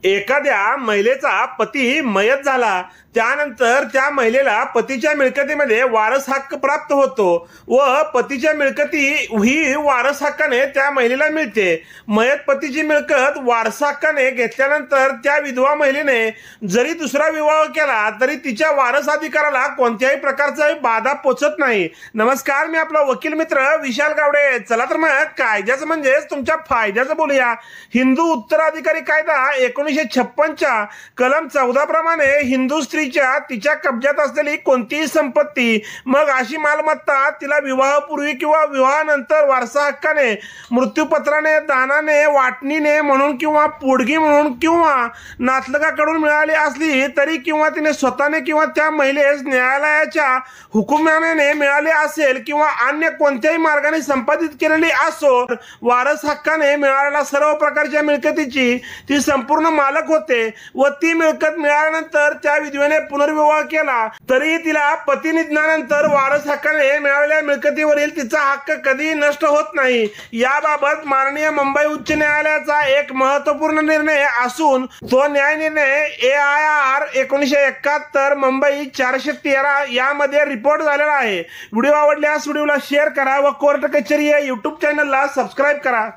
एखाद्या महिलेचा पती मयत झाला त्यानंतर त्या महिलेला पतीच्या मिळकतीमध्ये वारस हक्क प्राप्त होतो व पतीच्या मिळकती ही वारस हक्काने त्या महिलेला मिळते। मयत पतीची मिळकत वारस हक्काने घेतल्यानंतर त्या विधवा महिलेने जरी दुसरा विवाह केला तरी तिच्या वारस अधिकाराला कोणत्याही प्रकारचा बाधा पोचत नाही। नमस्कार, मी आपला वकील मित्र विशाल गावडे। चला तर मग कायद्याचं म्हणजेच तुमच्या फायद्याचं बोलूया। हिंदू उत्तराधिकारी कायदा 1956च्या कलम 14 प्रमाणे हिंदू स्त्रीच्या तिच्या कब्जात असलेली कोणतीही संपत्ती, मग अशी मालमत्ता तिला विवाहपूर्वी किंवा विवाहानंतर वारसा हक्काने, मृत्यूपत्राने, दानाने, वाटणीने म्हणून किंवा पोडगी म्हणून किंवा नातलगाकडून मिळाली असली तरी किंवा तिने स्वतःने किंवा त्या महिलेस न्यायालयाच्या हुकुमाने मिळाली असेल किंवा अन्य कोणत्याही मार्गाने संपादित केलेली असो, वारस हक्काने मिळालेल्या सर्व प्रकारच्या मिळकतीची ती संपूर्ण मालक होते व ती मिळकत मिळाल्यानंतर त्या विधवेने पुनर्विवाह केला तरी तिला पती निधनानंतर वारस हक्काने मिळालेल्या मिळकतीवरील तिचा हक्क कधी नष्ट होत नाही। याबाबत माननीय मुंबई उच्च न्यायालयाचा एक महत्त्वपूर्ण निर्णय असून तो न्याय निर्णय AIR 1971 मुंबई 413 यामध्ये रिपोर्ट झालेला आहे। व्हिडिओ आवडल्यास व्हिडिओला शेअर करा व कोर्ट कचेरी या YouTube चॅनलला सबस्क्राइब करा।